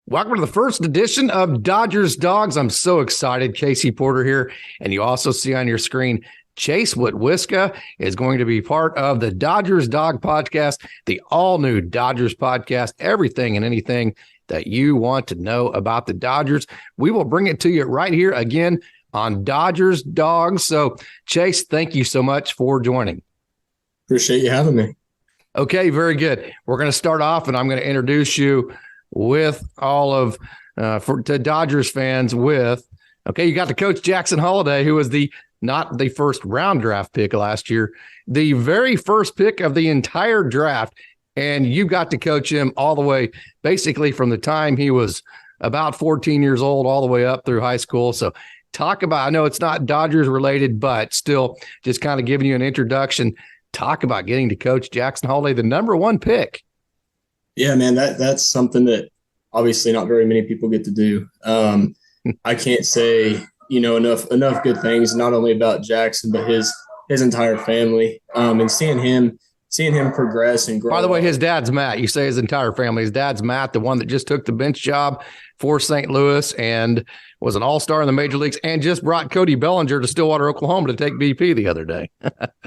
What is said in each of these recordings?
Welcome to the first edition of Dodgers Dawgs. I'm so excited. Casey Porter here. And you also see on your screen, Chase Wetwiska is going to be part of the Dodgers Dog podcast, the all-new Dodgers podcast, everything and anything that you want to know about the Dodgers. We will bring it to you right here again on Dodgers Dawgs. So, Chase, thank you so much for joining. Appreciate you having me. Okay, very good. We're going to start off, and I'm going to introduce you with all of to Dodgers fans with, okay, you got to coach Jackson Holliday, who was not the first round draft pick last year, the very first pick of the entire draft. And you got to coach him all the way, basically from the time he was about 14 years old, all the way up through high school. So talk about, I know it's not Dodgers related, but still just kind of giving you an introduction. Talk about getting to coach Jackson Holliday, the number one pick. Yeah, man, that's something that obviously not very many people get to do. I can't say, enough good things, not only about Jackson, but his entire family. And seeing him progress and grow. By the way, his dad's Matt. You say his entire family. His dad's Matt, the one that just took the bench job for St. Louis and was an all-star in the major leagues and just brought Cody Bellinger to Stillwater, Oklahoma to take BP the other day.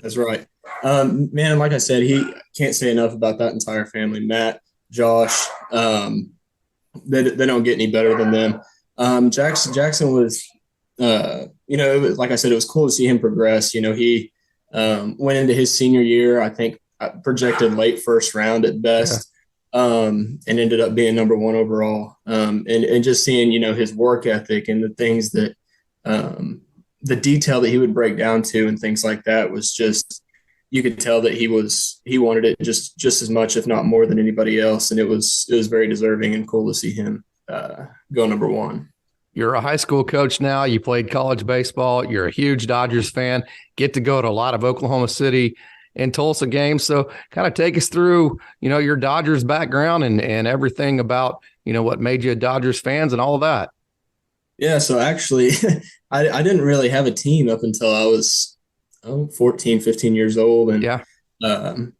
That's right. Man, like I said, he can't say enough about that entire family. Matt, Josh, they don't get any better than them. Jackson was, it was, like I said, it was cool to see him progress. He went into his senior year, I think projected late first round at best, and ended up being number one overall. And just seeing, his work ethic and the things that the detail that he would break down to and things like that was just, you could tell that he wanted it just as much, if not more than anybody else. And it was very deserving and cool to see him go number one. You're a high school coach now. You played college baseball. You're a huge Dodgers fan. Get to go to a lot of Oklahoma City and Tulsa games. So kind of take us through, your Dodgers background and everything about, what made you a Dodgers fans and all of that. Yeah. So actually I didn't really have a team up until I was 14, 15 years old. And,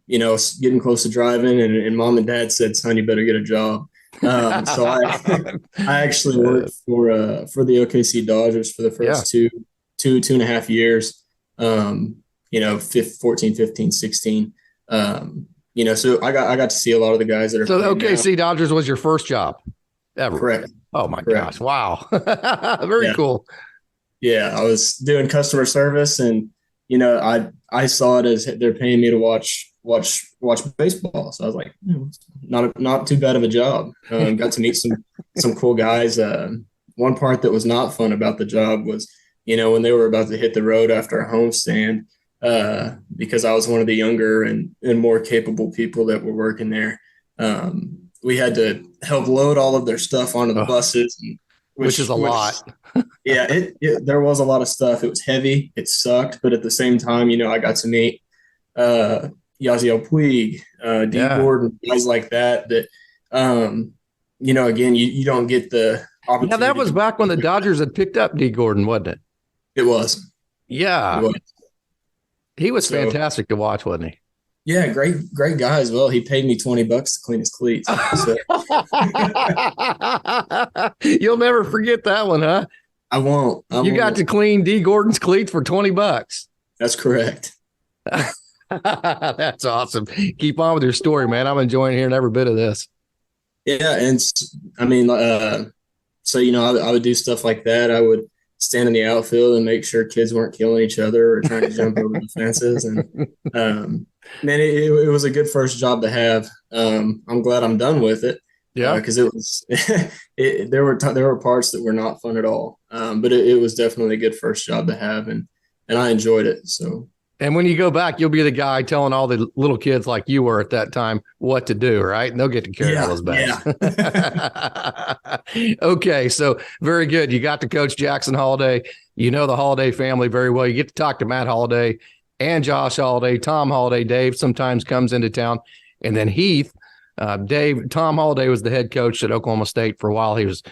getting close to driving and mom and dad said, son, you better get a job. So I actually worked for the OKC Dodgers for the first two and a half years, 14, 15, 16. So I got to see a lot of the guys that are. So the OKC Dodgers was your first job ever? Correct. Oh my gosh. Wow. Very cool. Yeah. I was doing customer service and, I saw it as they're paying me to watch baseball. So I was like, not too bad of a job. Got to meet some cool guys. One part that was not fun about the job was, when they were about to hit the road after a homestand, because I was one of the younger and more capable people that were working there. We had to help load all of their stuff onto the buses, which is a lot. Yeah, there was a lot of stuff. It was heavy. It sucked. But at the same time, I got to meet Yasiel Puig, D. Gordon, guys like that, again, you don't get the opportunity. Yeah, that was back when the Dodgers had picked up D. Gordon, wasn't it? It was. Yeah. It was. He was fantastic to watch, wasn't he? Yeah, great guy as well. He paid me $20 to clean his cleats. So. You'll never forget that one, huh? I won't. You got to clean D. Gordon's cleats for $20. That's correct. That's awesome. Keep on with your story, man. I'm enjoying hearing every bit of this. Yeah, and I mean, so I would do stuff like that. I would stand in the outfield and make sure kids weren't killing each other or trying to jump over the fences. And man, it was a good first job to have. I'm glad I'm done with it. Yeah, because it was there were parts that were not fun at all. But it was definitely a good first job to have, and I enjoyed it. So. And when you go back, you'll be the guy telling all the little kids like you were at that time what to do, right? And they'll get to carry all those bags. Yeah. Okay, so very good. You got to coach Jackson Holliday. You know the Holliday family very well. You get to talk to Matt Holliday and Josh Holliday, Tom Holliday. Dave sometimes comes into town. And then Heath, Tom Holliday was the head coach at Oklahoma State for a while. He was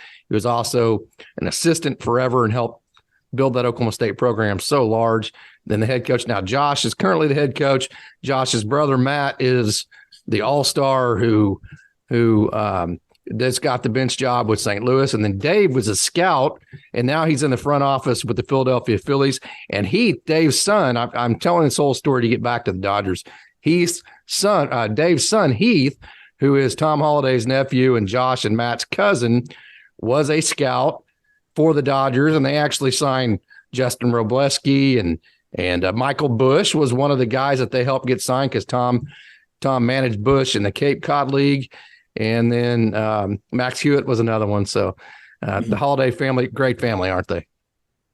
also an assistant forever and helped build that Oklahoma State program so large. Then the head coach. Now, Josh is currently the head coach. Josh's brother, Matt, is the all-star who that's got the bench job with St. Louis. And then Dave was a scout, and now he's in the front office with the Philadelphia Phillies. And Dave's son, I'm telling this whole story to get back to the Dodgers. Dave's son, Heath, who is Tom Holliday's nephew and Josh and Matt's cousin, was a scout for the Dodgers, and they actually signed Justin Robleski, and Michael Bush was one of the guys that they helped get signed because Tom managed Bush in the Cape Cod League, and then Max Hewitt was another one. So the Holliday family, great family, aren't they?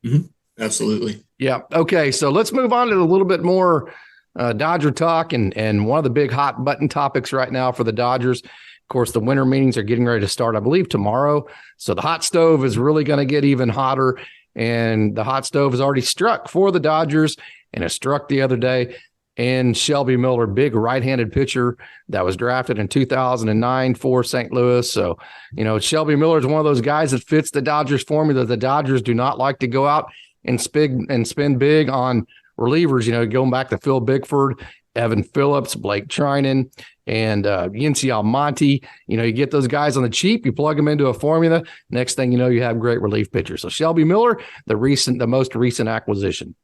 Mm-hmm. Absolutely. Yeah. Okay, so let's move on to a little bit more Dodger talk, and one of the big hot button topics right now for the Dodgers. Of course, the winter meetings are getting ready to start, I believe, tomorrow. So the hot stove is really going to get even hotter, and the hot stove has already struck for the Dodgers, and it struck the other day. And Shelby Miller, big right-handed pitcher that was drafted in 2009 for St. Louis. So, Shelby Miller is one of those guys that fits the Dodgers formula. The Dodgers do not like to go out and spend big on relievers, going back to Phil Bickford, Evan Phillips, Blake Trinan, and Yincy Almonte. You get those guys on the cheap, you plug them into a formula. Next thing you know, you have great relief pitchers. So Shelby Miller, the most recent acquisition.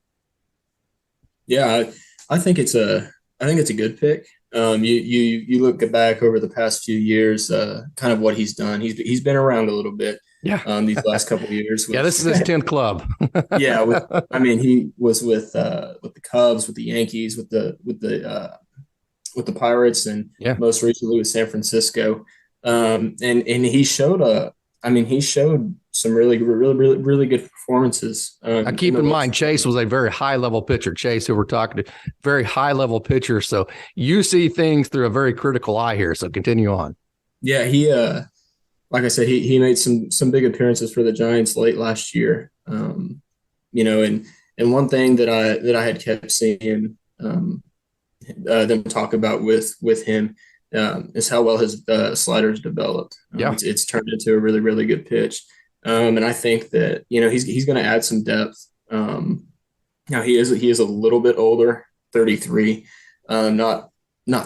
Yeah, I think it's a good pick. You look back over the past few years, kind of what he's done. He's been around a little bit. Yeah. These last couple of years. This is his 10th club. Yeah. He was with the Cubs, with the Yankees, with the Pirates, and most recently with San Francisco. And he showed some really good performances. Now keep in mind, Chase was a very high level pitcher. Chase, who we're talking to, very high level pitcher. So you see things through a very critical eye here. So continue on. Yeah, he like I said, he made some big appearances for the Giants late last year. And one thing that I had kept seeing them talk about with him is how well his slider's developed. It's turned into a really, really good pitch. And I think that, he's going to add some depth. Now he is a little bit older, 33, not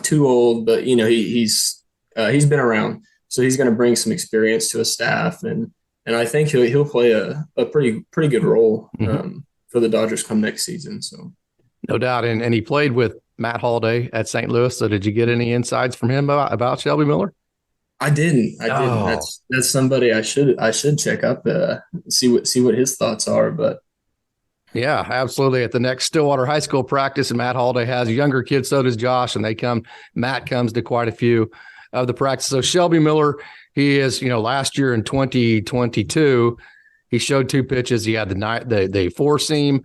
too old, but he's been around. So he's going to bring some experience to a staff, and I think he'll play a pretty good role for the Dodgers come next season. So, no doubt, and he played with Matt Holliday at St. Louis. So, did you get any insights from him about Shelby Miller? I didn't. That's somebody I should check up, see what his thoughts are. But yeah, absolutely. At the next Stillwater High School practice, and Matt Holliday has younger kids. So does Josh, and Matt comes to quite a few of the practice. So Shelby Miller, he is, last year in 2022, he showed two pitches. He had the four seam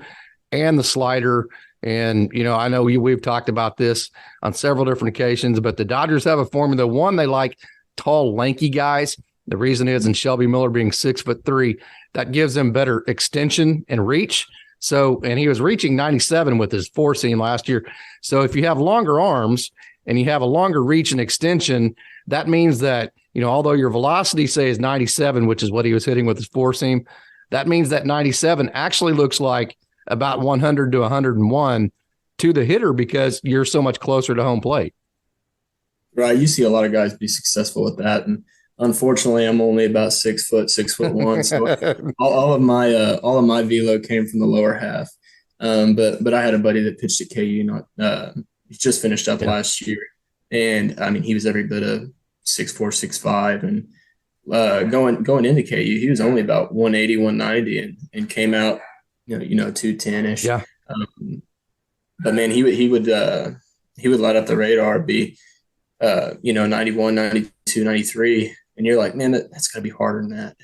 and the slider. And, I know we've talked about this on several different occasions, but the Dodgers have a formula. One, they like tall, lanky guys. The reason is, in Shelby Miller being 6'3", that gives him better extension and reach. So, and he was reaching 97 with his four seam last year. So if you have longer arms and you have a longer reach and extension, that means that, although your velocity, say, is 97, which is what he was hitting with his four seam, that means that 97 actually looks like about 100 to 101 to the hitter because you're so much closer to home plate. Right. You see a lot of guys be successful with that. And unfortunately, I'm only about 6'1". So all of my velo came from the lower half. But I had a buddy that pitched at KU, he just finished up last year. And he was every bit of 6'4", 6'5", and going into KU, he was only about 180, 190, and came out, 210-ish. Yeah. But man, he would light up the radar, be 91, 92, 93, and you're like, man, that's gotta be harder than that.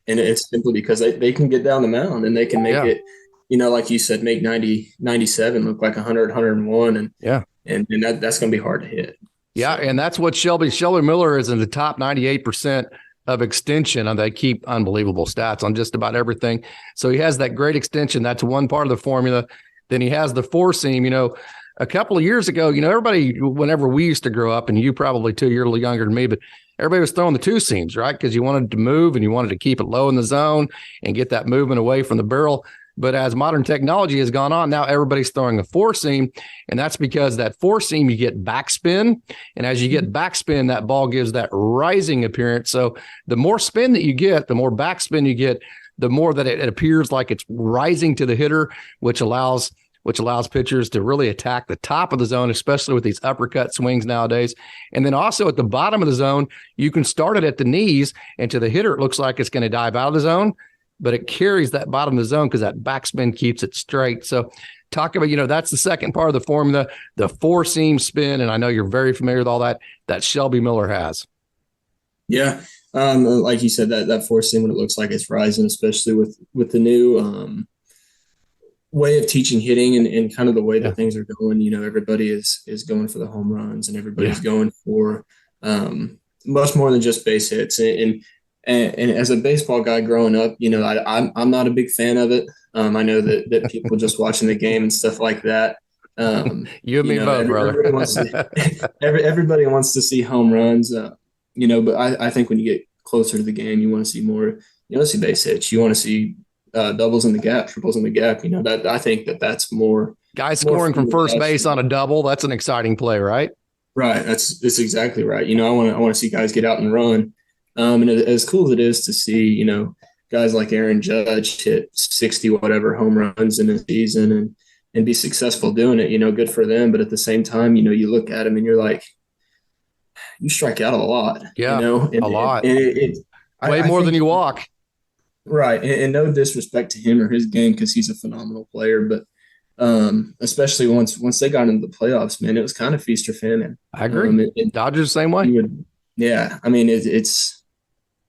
And it's simply because they can get down the mound and they can make it, like you said, make 90, 97 look like 100, 101, and that's going to be hard to hit. Yeah, and that's what Shelby Miller is in the top 98% of extension, and they keep unbelievable stats on just about everything. So he has that great extension. That's one part of the formula. Then he has the four seam. A couple of years ago, everybody, whenever we used to grow up, and you probably too, you're a little younger than me, but everybody was throwing the two seams, right? Because you wanted to move and you wanted to keep it low in the zone and get that movement away from the barrel. But as modern technology has gone on, now everybody's throwing a four seam, and that's because that four seam, you get backspin. And as you get backspin, that ball gives that rising appearance. So the more spin that you get, the more backspin you get, the more that it appears like it's rising to the hitter, which allows pitchers to really attack the top of the zone, especially with these uppercut swings nowadays. And then also at the bottom of the zone, you can start it at the knees, and to the hitter, it looks like it's going to dive out of the zone, but it carries that bottom of the zone because that backspin keeps it straight. So talk about, that's the second part of the formula, the four seam spin. And I know you're very familiar with all that Shelby Miller has. Yeah. Like you said, that four seam, when it looks like it's rising, especially with the new way of teaching hitting and kind of the way that things are going, everybody is going for the home runs, and everybody's going for much more than just base hits. And as a baseball guy growing up, I'm not a big fan of it. I know that people just watching the game and stuff like that. You and me both, brother. Everybody wants to see home runs, but I think when you get closer to the game, you want to see more. You want to see base hits. You want to see doubles in the gap, triples in the gap. That I think that's more. Guys scoring from first base on a double. That's an exciting play, right? Right. That's exactly right. I want to see guys get out and run. And as cool as it is to see, guys like Aaron Judge hit 60 whatever home runs in a season and be successful doing it, good for them. But at the same time, you look at him and you're like, you strike out a lot. Yeah, a lot. Way more than you walk. Right. And no disrespect to him or his game, because he's a phenomenal player. But especially once they got into the playoffs, man, it was kind of feast or famine. I agree. Dodgers the same way. Yeah. I mean, it's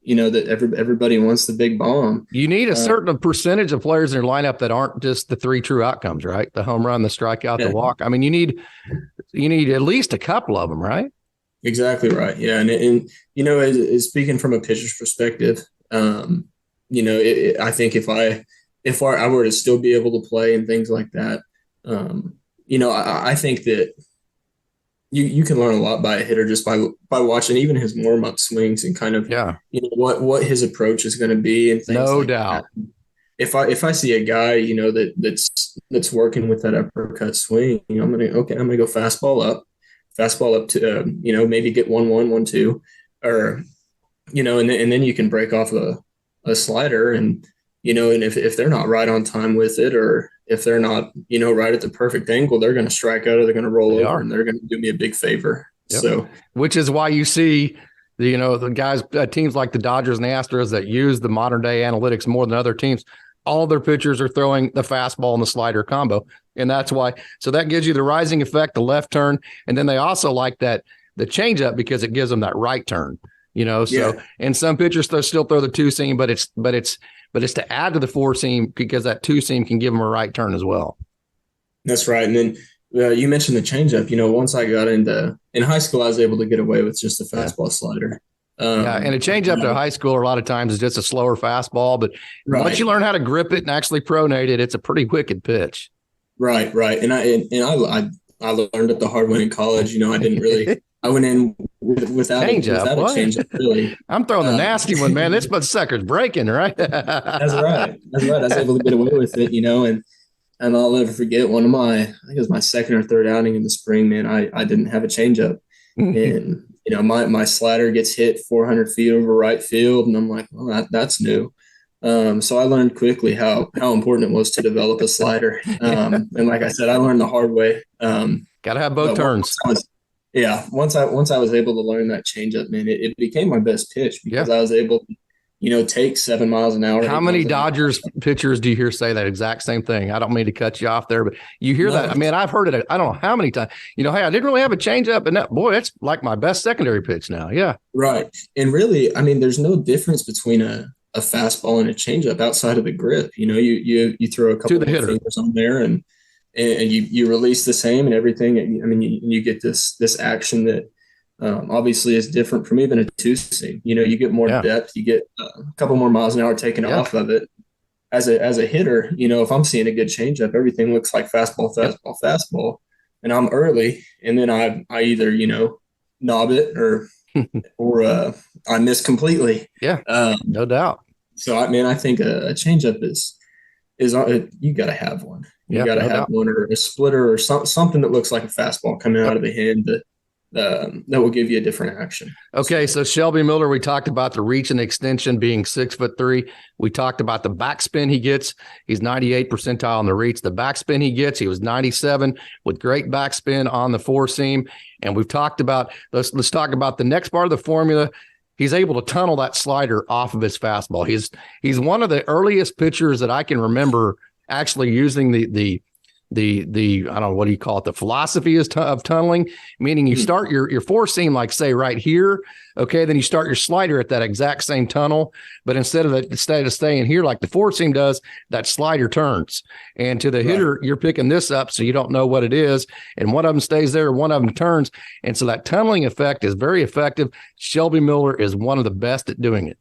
that everybody wants the big bomb. You need a certain percentage of players in your lineup that aren't just the three true outcomes, right? The home run, the strikeout, the walk. I mean, you need at least a couple of them, right? Exactly right. Yeah. And as speaking from a pitcher's perspective, I think if I were to still be able to play and things like that, I think that you can learn a lot by a hitter just by watching even his warm up swings and kind of what his approach is going to be and things. No like doubt. That. If I see a guy that's working with that uppercut swing, I'm gonna go fastball up to maybe get 1-1, 1-2, or and then you can break off a slider and if they're not right on time with it, or if they're not, right at the perfect angle, they're going to strike out or they're going to roll over and they're going to do me a big favor. Yep. So, which is why you see, the guys, teams like the Dodgers and the Astros that use the modern day analytics more than other teams, all their pitchers are throwing the fastball and the slider combo. And that's why, so that gives you the rising effect, the left turn. And then they also like the changeup because it gives them that right turn, and some pitchers still throw the two seam, but it's to add to the four seam because that two seam can give them a right turn as well. That's right. And then you mentioned the changeup. Once I got in high school, I was able to get away with just a fastball slider. And a changeup to high school a lot of times is just a slower fastball, but once you learn how to grip it and actually pronate it, it's a pretty wicked pitch. Right. And I learned it the hard way in college. I didn't really. I went in without a changeup, really. I'm throwing the nasty one, man. This sucker's breaking, right? That's right. I was able to get away with it, and I'll never forget I think it was my second or third outing in the spring, man. I didn't have a changeup, and my slider gets hit 400 feet over right field, and I'm like, well, that's new. So I learned quickly how important it was to develop a slider. And like I said, I learned the hard way. Got to have both turns. Once I was able to learn that changeup, man, it became my best pitch because I was able to, take 7 miles an hour. How many Dodgers pitchers do you hear say that exact same thing? I don't mean to cut you off there, but you hear that. I mean, I've heard it. I don't know how many times, hey, I didn't really have a changeup, and that's like my best secondary pitch now. Yeah. Right. And really, I mean, there's no difference between a fastball and a changeup outside of the grip. You throw a couple of fingers on there and you release the same and everything. I mean, you get this action that obviously is different from even a two seam. You get more depth, you get a couple more miles an hour taken off of it. As a hitter, if I'm seeing a good changeup, everything looks like fastball, and I'm early, and then I either knob it or I miss completely. Yeah, no doubt. So I think a changeup is is you got to have one. You Yeah, got to no have doubt. one, or a splitter, or something that looks like a fastball coming out of the hand that will give you a different action. Okay, so Shelby Miller, we talked about the reach and extension being 6'3". We talked about the backspin he gets. He's 98 percentile on the reach. The backspin he gets, he was 97 with great backspin on the four seam. And we've talked about, let's talk about the next part of the formula. He's able to tunnel that slider off of his fastball. He's one of the earliest pitchers that I can remember actually using the I don't know, what do you call it? The philosophy of tunneling, meaning you start your four seam, like say right here. Okay. Then you start your slider at that exact same tunnel, but instead of staying here, like the four seam does, that slider turns, and to the hitter, you're picking this up. So you don't know what it is. And one of them stays there. One of them turns. And so that tunneling effect is very effective. Shelby Miller is one of the best at doing it.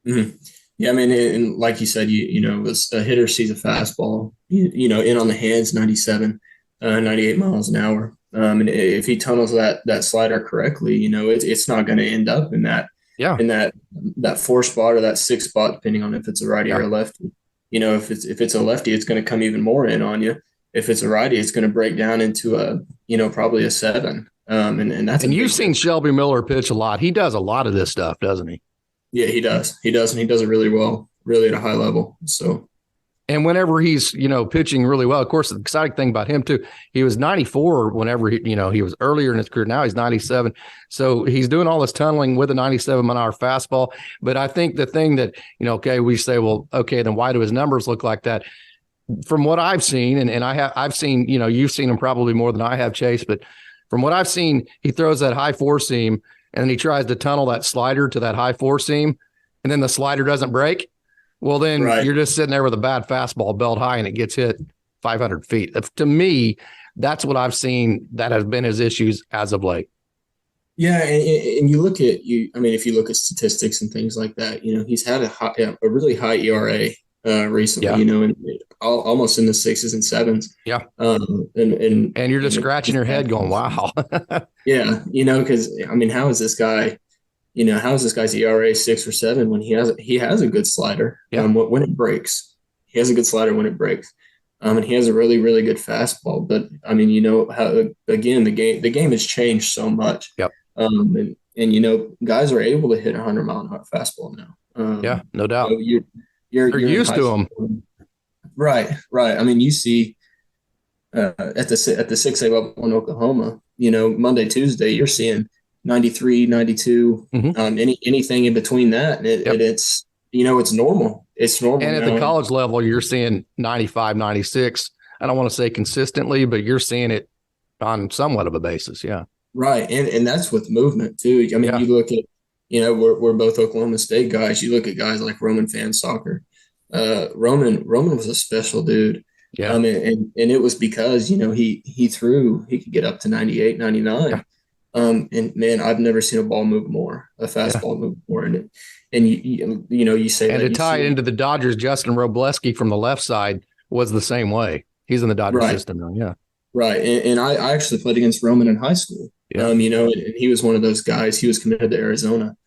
Mm-hmm. Yeah, I mean, and like you said, a hitter sees a fastball, in on the hands, 97, 98 miles an hour. And if he tunnels that slider correctly, it's not going to end up in that four spot or that six spot, depending on if it's a righty or a lefty. If it's a lefty, it's going to come even more in on you. If it's a righty, it's going to break down into probably a 7. And you've seen Shelby Miller pitch a lot. He does a lot of this stuff, doesn't he? Yeah, he does. And he does it really well, really at a high level. So, and whenever he's, pitching really well, of course, the exciting thing about him too, he was 94 whenever he was earlier in his career. Now he's 97. So he's doing all this tunneling with a 97-mile-an-hour fastball. But I think the thing that, we say, well, okay, then why do his numbers look like that? From what I've seen, and I've seen, you've seen him probably more than I have, Chase, but from what I've seen, he throws that high four seam, and then he tries to tunnel that slider to that high four seam, and then the slider doesn't break. Well, then you're just sitting there with a bad fastball belt high, and it gets hit 500 feet. To me, that's what I've seen that has been his issues as of late. Yeah, and you look at if you look at statistics and things like that, he's had a really high ERA recently, and almost in the 6s and 7s. Yeah. And you're just scratching your head going, wow. Yeah. Because how is this guy, how is this guy's ERA 6 or 7 when he has a good slider? Yeah. When it breaks, he has a good slider when it breaks. And he has a really, really good fastball. But how, again, the game has changed so much. Yep. And guys are able to hit 100-mile-an-hour fastball now. Yeah, no doubt. You're used to them. Right. You see at the 6A level in Oklahoma, Monday, Tuesday, you're seeing 93, 92, anything in between that. And it's, it's normal. It's normal. And at the college level, you're seeing 95, 96. I don't want to say consistently, but you're seeing it on somewhat of a basis. Yeah. Right. And that's with movement too. You look at, we're both Oklahoma State guys. You look at guys like Roman fan soccer. Roman was a special dude. Yeah. And it was because, he could get up to 98, 99. Yeah. And man, I've never seen a ball move more, a fastball move more. And you say, and that to tie it into the Dodgers, Justin Robleski from the left side was the same way. He's in the Dodgers system now. Yeah. Right. And I actually played against Roman in high school. Yeah. And he was one of those guys. He was committed to Arizona.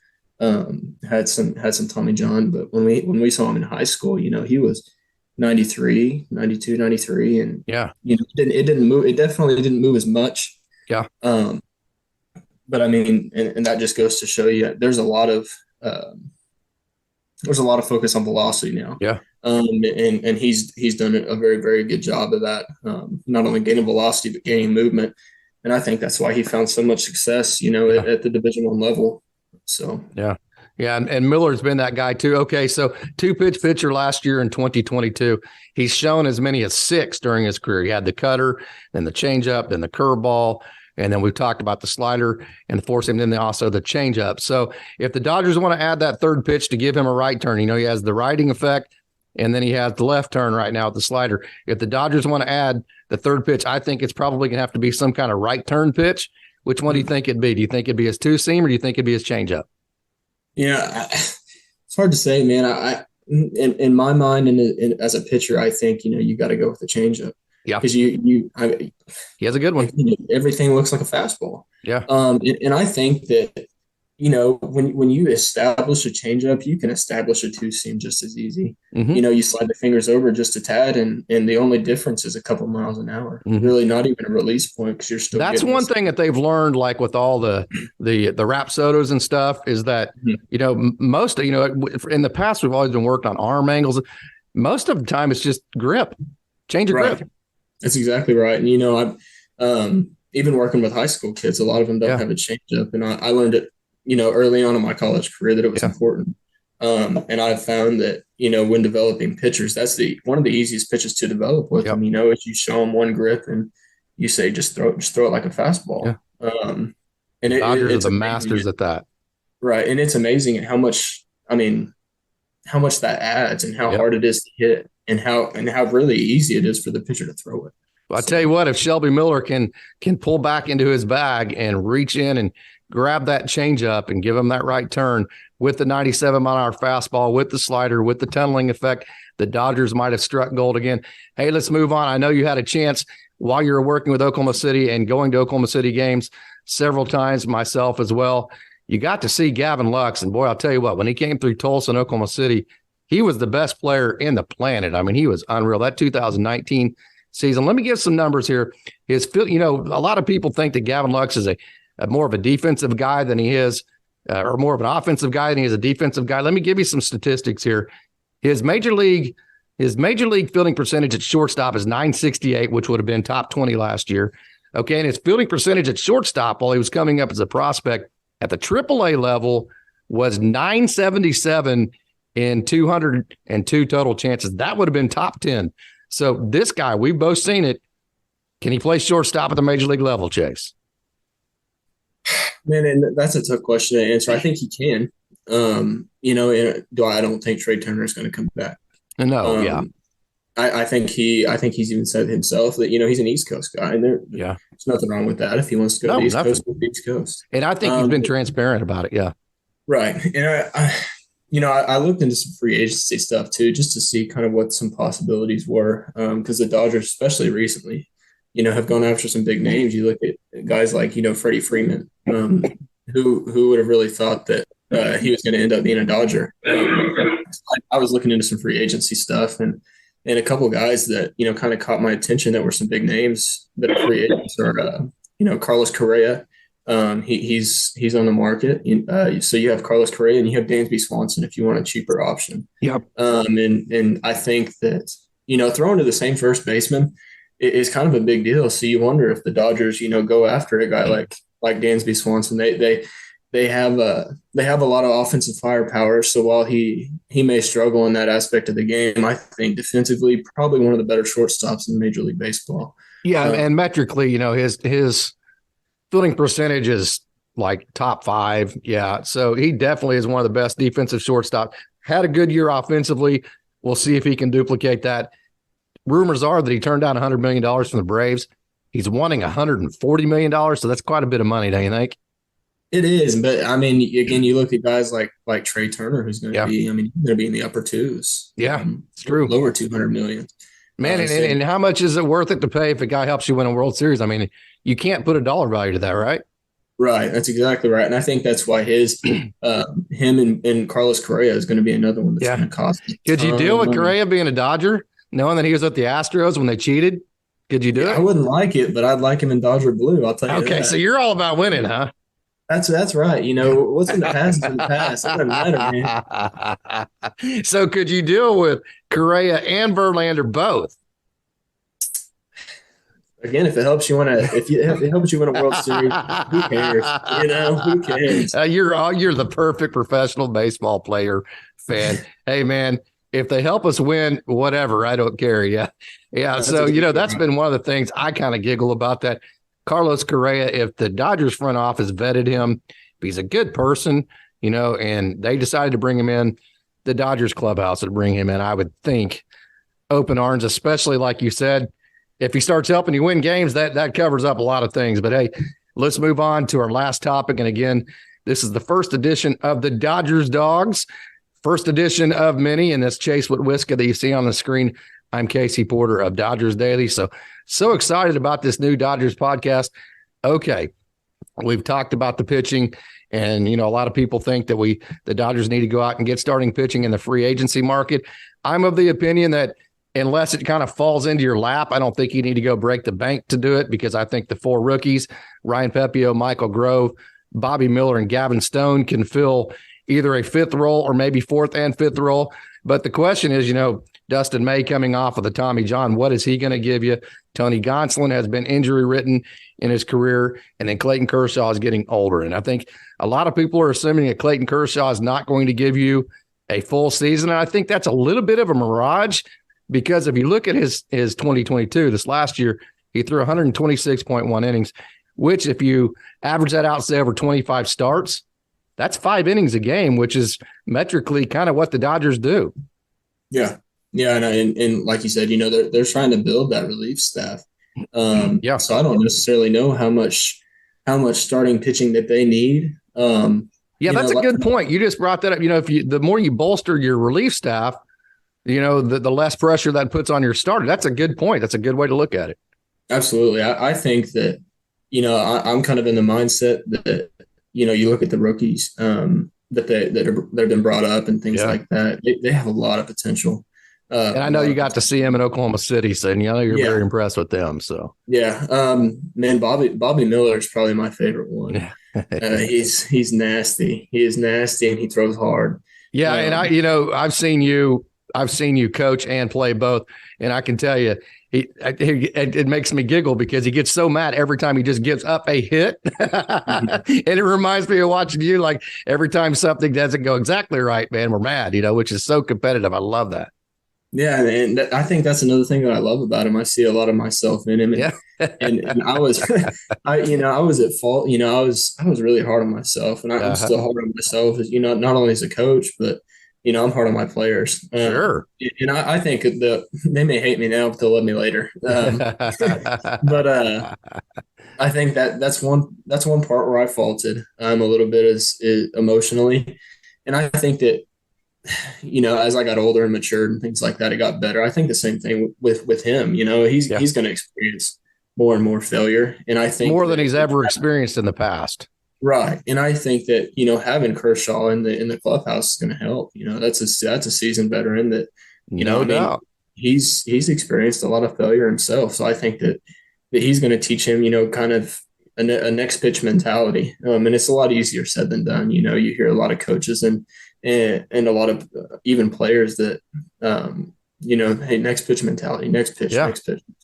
Had some Tommy John, but when we saw him in high school, he was 93, 92, 93. And it didn't move. It definitely didn't move as much. Yeah. But and that just goes to show you there's a lot of focus on velocity now. Yeah. And he's done a very, very good job of that. Not only gaining velocity, but gaining movement. And I think that's why he found so much success, at the Division I level. So, yeah. And Miller's been that guy too. Okay. So 2-pitch pitcher last year in 2022, he's shown as many as 6 during his career. He had the cutter, then the changeup, then the curveball. And then we've talked about the slider and the four seam, then also the changeup. So if the Dodgers want to add that third pitch to give him a right turn, he has the righting effect, and then he has the left turn right now with the slider. If the Dodgers want to add the third pitch, I think it's probably going to have to be some kind of right turn pitch. Which one do you think it'd be? Do you think it'd be his 2-seam, or do you think it'd be his changeup? It's hard to say, man. I in my mind, and as a pitcher, I think you got to go with the changeup. Yeah, because he has a good one. Everything looks like a fastball. Yeah, and I think that when you establish a changeup, you can establish a two seam just as easy. Mm-hmm. You slide the fingers over just a tad, and the only difference is a couple miles an hour. Mm-hmm. Really, not even a release point because you're still. That's one thing that they've learned, like with all the Rapsodos and stuff, is that most in the past we've always been working on arm angles. Most of the time, it's just grip, change of grip. That's exactly right. And I've even working with high school kids, a lot of them don't have a changeup, and I learned it. Early on in my college career that it was important. And I've found that, when developing pitchers, that's one of the easiest pitches to develop with them, is you show them one grip and you say, just throw it like a fastball. Yeah. And Dodgers it's are the masters at that. Right. And it's amazing at how much that adds and how hard it is to hit and how really easy it is for the pitcher to throw it. Well, I'll tell you what, if Shelby Miller can pull back into his bag and reach in and grab that changeup and give him that right turn with the 97-mile-an-hour fastball, with the slider, with the tunneling effect, the Dodgers might have struck gold again. Hey, let's move on. I know you had a chance while you were working with Oklahoma City and going to Oklahoma City games several times, myself as well. You got to see Gavin Lux, and boy, I'll tell you what, when he came through Tulsa and Oklahoma City, he was the best player in the planet. I mean, he was unreal. That 2019 season. Let me give some numbers here. A lot of people think that Gavin Lux is a more of a defensive guy than he is, or more of an offensive guy than he is a defensive guy. Let me give you some statistics here. His major league fielding percentage at shortstop is .968, which would have been top 20 last year. Okay, and his fielding percentage at shortstop while he was coming up as a prospect at the AAA level was .977 in 202 total chances. That would have been top 10. So this guy, we've both seen it. Can he play shortstop at the major league level, Chase? Man, and that's a tough question to answer. I think he can. I don't think Trey Turner is going to come back. No, I think he's even said himself that he's an East Coast guy, and there's nothing wrong with that. If he wants to go to the East Coast, go to the East Coast. And I think he's been transparent about it. Yeah, right. And I looked into some free agency stuff too, just to see kind of what some possibilities were, because the Dodgers, especially recently, have gone after some big names. You look at guys like, Freddie Freeman, who would have really thought that he was going to end up being a Dodger. I was looking into some free agency stuff and a couple of guys that, kind of caught my attention that were some big names that are free agents are, Carlos Correa. He's on the market. So you have Carlos Correa and you have Dansby Swanson if you want a cheaper option. Yep. And I think that, throwing to the same first baseman is kind of a big deal. So you wonder if the Dodgers, go after a guy like Dansby Swanson. They have a lot of offensive firepower. So while he may struggle in that aspect of the game, I think defensively probably one of the better shortstops in Major League Baseball. Yeah, and metrically, his fielding percentage is like top 5. Yeah, so he definitely is one of the best defensive shortstop. Had a good year offensively. We'll see if he can duplicate that. Rumors are that he turned down $100 million from the Braves. He's wanting $140 million, so that's quite a bit of money, don't you think? It is, but I mean, again, you look at guys like Trey Turner, who's going to be, he's going to be in the upper twos. Yeah, it's true. Lower 200 million. Man, and how much is it worth it to pay if a guy helps you win a World Series? I mean, you can't put a dollar value to that, right? Right. That's exactly right. And I think that's why him and Carlos Correa is going to be another one that's going to cost. Could you deal with Correa being a Dodger, knowing that he was at the Astros when they cheated? Could you do it? I wouldn't like it, but I'd like him in Dodger blue. I'll tell you that. Okay, so you're all about winning, huh? That's right. What's in the past is in the past. It doesn't matter, man. So could you deal with Correa and Verlander both? Again, if it helps you win a World Series, who cares? Who cares? You're the perfect professional baseball player fan. Hey, man, if they help us win, whatever, I don't care. Yeah. So that's been one of the things I kind of giggle about that. Carlos Correa, if the Dodgers front office vetted him, if he's a good person, and they decided to bring him in, the Dodgers clubhouse would bring him in, I would think, open arms, especially like you said. If he starts helping you win games, that covers up a lot of things. But, hey, let's move on to our last topic. And, again, this is the first edition of the Dodgers Dawgs, first edition of many, and that's Chase Wetwiska that you see on the screen. I'm Casey Porter of Dodgers Daily. So excited about this new Dodgers podcast. Okay, we've talked about the pitching And, a lot of people think that the Dodgers need to go out and get starting pitching in the free agency market. I'm of the opinion that unless it kind of falls into your lap, I don't think you need to go break the bank to do it, because I think the 4 rookies, Ryan Pepio, Michael Grove, Bobby Miller, and Gavin Stone, can fill either a 5th role or maybe 4th and 5th role. But the question is, Dustin May coming off of the Tommy John, what is he going to give you? Tony Gonsolin has been injury ridden in his career, and then Clayton Kershaw is getting older. And I think a lot of people are assuming that Clayton Kershaw is not going to give you a full season. And I think that's a little bit of a mirage, because if you look at his 2022, this last year, he threw 126.1 innings, which if you average that out, say over 25 starts, that's 5 innings a game, which is metrically kind of what the Dodgers do. Yeah. Yeah. And like you said, they're trying to build that relief staff. So I don't necessarily know how much starting pitching that they need. That's a good point. You just brought that up. The more you bolster your relief staff, the less pressure that puts on your starter. That's a good point. That's a good way to look at it. Absolutely. I think that, I'm kind of in the mindset that, you look at the rookies that have been brought up and things like that. They have a lot of potential. And I know you got to see him in Oklahoma City, so you're very impressed with them. So man, Bobby Miller is probably my favorite one. He's nasty. He is nasty, and he throws hard. Yeah, and I've seen you coach and play both, and I can tell you, it makes me giggle because he gets so mad every time he just gives up a hit. And it reminds me of watching you, like every time something doesn't go exactly right, man, we're mad, which is so competitive. I love that. Yeah, and I think that's another thing that I love about him. I see a lot of myself in him, and I was, I was at fault. I was really hard on myself, and I'm still hard on myself. As not only as a coach, but I'm hard on my players. Sure. And I think that they may hate me now, but they'll love me later. But I think that's one part where I faulted a little bit is emotionally, and I think that. As I got older and matured and things like that, it got better. I think the same thing with him. He's going to experience more and more failure, and I think more than he's ever experienced in the past. Right, and I think that having Kershaw in the clubhouse is going to help. That's a seasoned veteran that no doubt he's experienced a lot of failure himself. So I think that he's going to teach him kind of a next pitch mentality, and it's a lot easier said than done. You hear a lot of coaches and a lot of even players that, hey, next pitch mentality, next pitch. And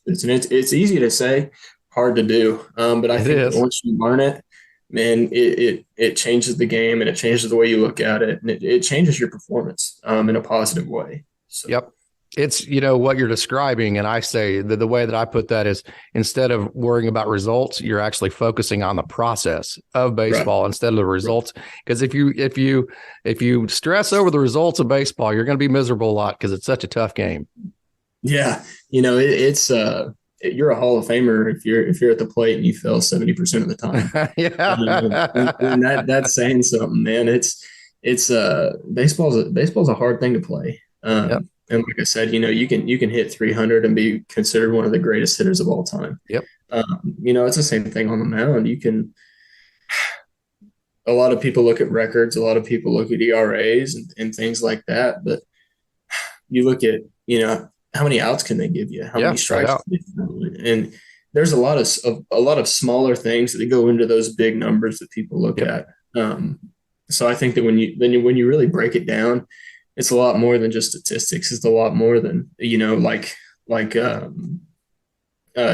it's easy to say, hard to do. But I think that once you learn it, man, it changes the game, and it changes the way you look at it, and it changes your performance in a positive way. So. Yep. It's, what you're describing. And I say the way that I put that is, instead of worrying about results, you're actually focusing on the process of baseball instead of the results. Because if you stress over the results of baseball, you're going to be miserable a lot, because it's such a tough game. Yeah. It's you're a Hall of Famer if you're at the plate and you fail 70% of the time. And that's saying something, man. It's baseball's a hard thing to play. And like I said, you can hit 300 and be considered one of the greatest hitters of all time. Yep. It's the same thing on the mound. A lot of people look at records. A lot of people look at ERAs and things like that. But you look at, how many outs can they give you? How many strikes? And there's a lot of smaller things that go into those big numbers that people look at. So I think that when you really break it down, it's a lot more than just statistics. It's a lot more than, like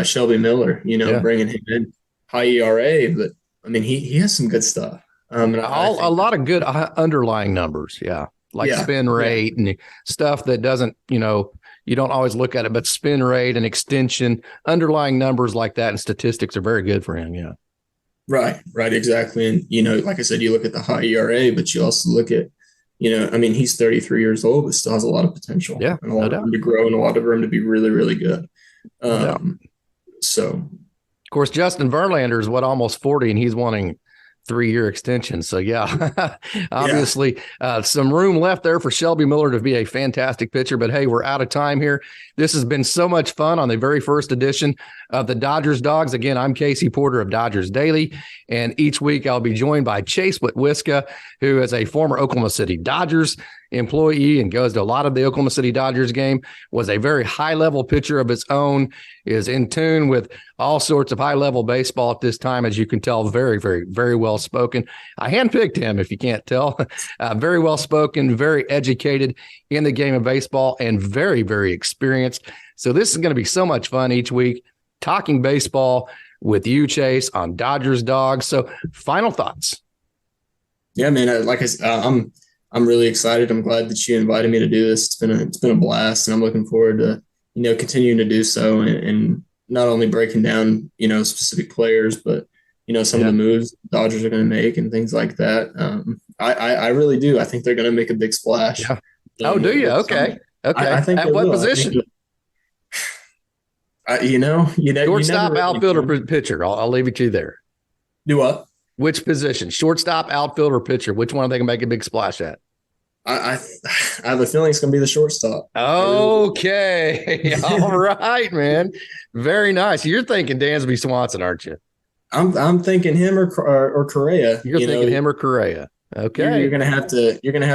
Shelby Miller, bringing him in, high ERA, but I mean, he has some good stuff. A lot of good underlying numbers. Yeah. Like spin rate and stuff that doesn't, you don't always look at it, but spin rate and extension, underlying numbers like that and statistics are very good for him. Yeah. Right. Exactly. And, like I said, you look at the high ERA, but you also look at, he's 33 years old, but still has a lot of potential. Yeah. And a lot of room to grow and a lot of room to be really, really good. So. Of course, Justin Verlander is almost 40, and he's wanting 3-year extension. So yeah, obviously some room left there for Shelby Miller to be a fantastic pitcher, but hey, we're out of time here. This has been so much fun on the very first edition of the Dodgers Dawgs. Again, I'm Casey Porter of Dodgers Daily, and each week I'll be joined by Chase Wetwiska, who is a former Oklahoma City Dodgers employee and goes to a lot of the Oklahoma City Dodgers game, was a very high-level pitcher of his own, is in tune with all sorts of high-level baseball at this time, as you can tell, very, very, very well-spoken. I handpicked him, if you can't tell. Very well-spoken, very educated in the game of baseball, and very, very experienced. So this is going to be so much fun each week, talking baseball with you, Chase, on Dodgers Dawgs. So final thoughts. Yeah, man, like I said, I'm really excited. I'm glad that you invited me to do this. It's been a blast, and I'm looking forward to, continuing to do so and not only breaking down, specific players, but, some of the moves Dodgers are going to make and things like that. I really do. I think they're going to make a big splash. Yeah. Oh, do you? Okay. Okay. I think at what position? Shortstop, outfielder, pitcher. I'll leave it to you there. Do what? Which position? Shortstop, outfielder, pitcher. Which one are they going to make a big splash at? I have a feeling it's going to be the shortstop. Okay. All right, man. Very nice. You're thinking Dansby Swanson, aren't you? I'm thinking him or Correa. You're thinking him or Correa. Okay. You're gonna have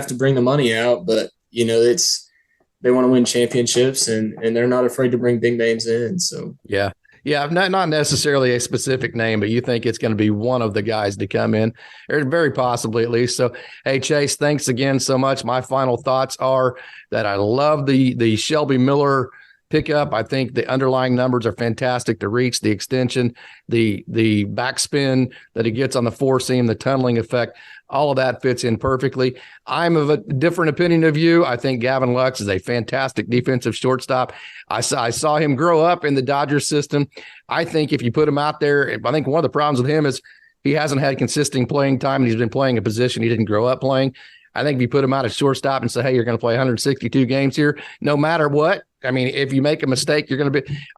to bring the money out, but they want to win championships and they're not afraid to bring big names in. So yeah. Yeah, not necessarily a specific name, but you think it's going to be one of the guys to come in, or very possibly at least. So, hey, Chase, thanks again so much. My final thoughts are that I love the Shelby Miller pickup. I think the underlying numbers are fantastic to reach, the extension, the backspin that he gets on the four seam, the tunneling effect. All of that fits in perfectly. I'm of a different opinion of you. I think Gavin Lux is a fantastic defensive shortstop. I saw him grow up in the Dodgers system. I think if you put him out there, I think one of the problems with him is he hasn't had consistent playing time, and he's been playing a position he didn't grow up playing. I think if you put him out at shortstop and say, hey, you're going to play 162 games here, no matter what. I mean, if you make a mistake,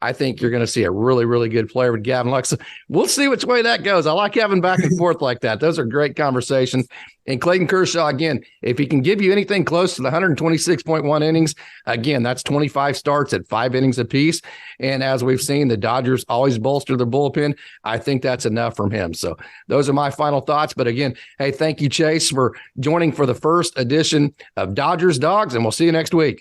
I think you're going to see a really, really good player with Gavin Lux. We'll see which way that goes. I like having back and forth like that. Those are great conversations. And Clayton Kershaw, again, if he can give you anything close to the 126.1 innings, again, that's 25 starts at 5 innings apiece. And as we've seen, the Dodgers always bolster their bullpen. I think that's enough from him. So those are my final thoughts. But again, hey, thank you, Chase, for joining for the first edition of Dodgers Dawgs, and we'll see you next week.